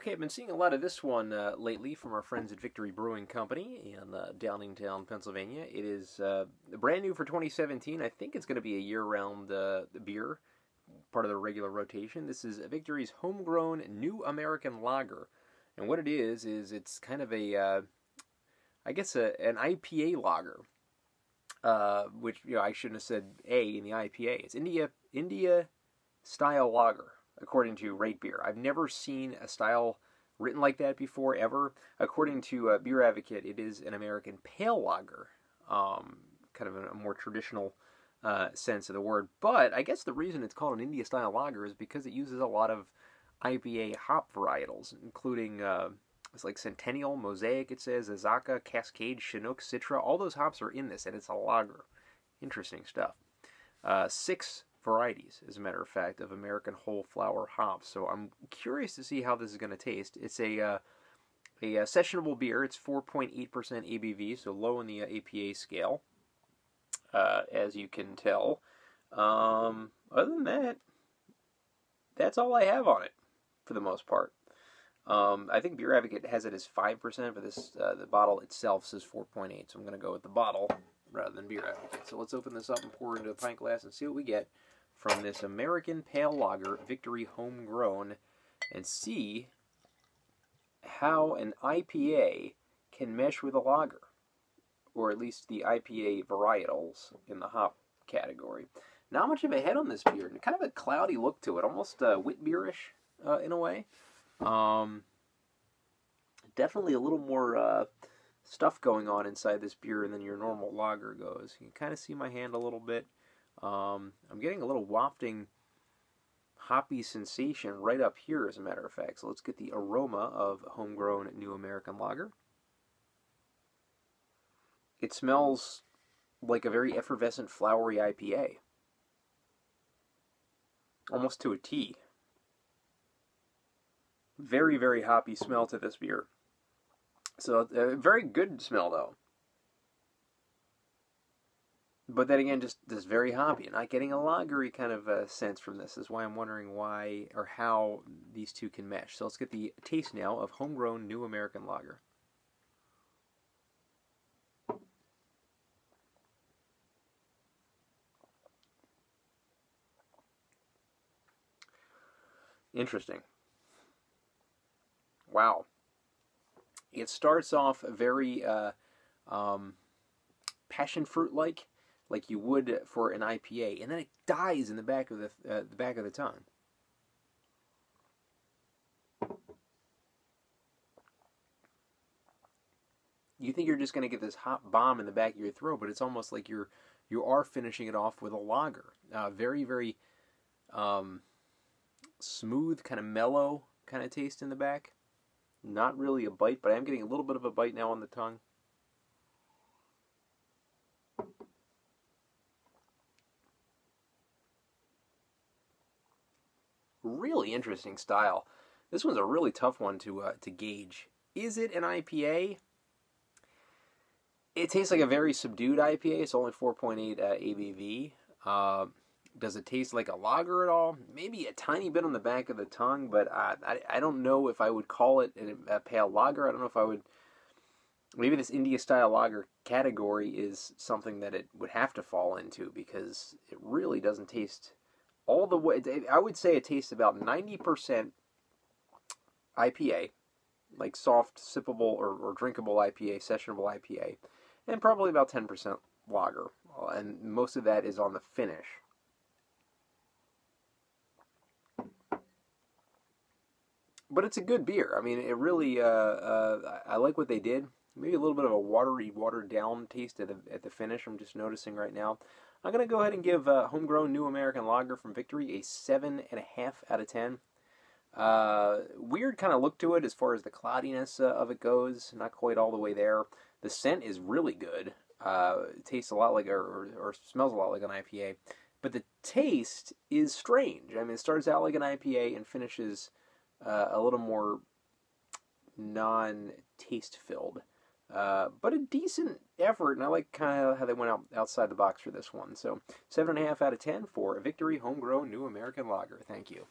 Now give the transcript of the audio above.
Okay, I've been seeing a lot of this one lately from our friends at Victory Brewing Company in Downingtown, Pennsylvania. It is brand new for 2017. I think it's going to be a year-round beer, part of the regular rotation. This is Victory's homegrown New American Lager. And what it is it's kind of a, I guess, an IPA lager, which, I shouldn't have said A in the IPA. It's India-style lager, according to Rate Beer. I've never seen a style written like that before, ever. According to Beer Advocate, it is an American pale lager, kind of a more traditional sense of the word. But I guess the reason it's called an India-style lager is because it uses a lot of IPA hop varietals, including it's like Centennial, Mosaic, it says, Azaka, Cascade, Chinook, Citra. All those hops are in this, and it's a lager. Interesting stuff. 6 varieties, as a matter of fact, of American whole flower hops. So I'm curious to see how this is going to taste. It's a sessionable beer. It's 4.8% ABV, so low in the APA scale, as you can tell. Other than that, that's all I have on it, for the most part. I think Beer Advocate has it as 5%, but this the bottle itself says 4.8, so I'm going to go with the bottle rather than Beer Advocate. So let's open this up and pour it into a pint glass and see what we get from this American Pale Lager, Victory Homegrown, and see how an IPA can mesh with a lager, or at least the IPA varietals in the hop category. Not much of a head on this beer, kind of a cloudy look to it, almost wit beerish in a way. Definitely a little more stuff going on inside this beer than your normal lager goes. You can kind of see my hand a little bit. I'm getting a little wafting hoppy sensation right up here, as a matter of fact. So let's get the aroma of homegrown New American Lager. It smells like a very effervescent, flowery IPA. Almost to a T. Very, very hoppy smell to this beer. So, a very good smell, though. But then again, just very hoppy. Not getting a lagery kind of sense from this. Is why I'm wondering why or how these two can mesh. So let's get the taste now of homegrown New American Lager. Interesting. Wow. It starts off very passion fruit-like you would for an IPA, and then it dies in the back of the tongue. You think you're just going to get this hot bomb in the back of your throat, but it's almost like you are finishing it off with a lager. Very, very smooth, kind of mellow kind of taste in the back. Not really a bite, but I am getting a little bit of a bite now on the tongue. Really interesting style. This one's a really tough one to gauge. Is it an IPA? It tastes like a very subdued IPA. It's only 4.8 ABV. Does it taste like a lager at all? Maybe a tiny bit on the back of the tongue, but I don't know if I would call it a pale lager. I don't know if I would. Maybe this India-style lager category is something that it would have to fall into, because it really doesn't taste all the way. I would say it tastes about 90% IPA, like soft, sippable, or drinkable IPA, sessionable IPA, and probably about 10% lager. And most of that is on the finish. But it's a good beer. I mean, it really, I like what they did. Maybe a little bit of a watered down taste at the finish, I'm just noticing right now. I'm going to go ahead and give Homegrown New American Lager from Victory a 7.5 out of 10. Weird kind of look to it as far as the cloudiness of it goes. Not quite all the way there. The scent is really good. It tastes a lot like, or smells a lot like an IPA. But the taste is strange. I mean, it starts out like an IPA and finishes a little more non-taste filled. But a decent effort, and I like kind of how they went outside the box for this one. So 7.5 out of 10 for a Victory Homegrown New American Lager. Thank you.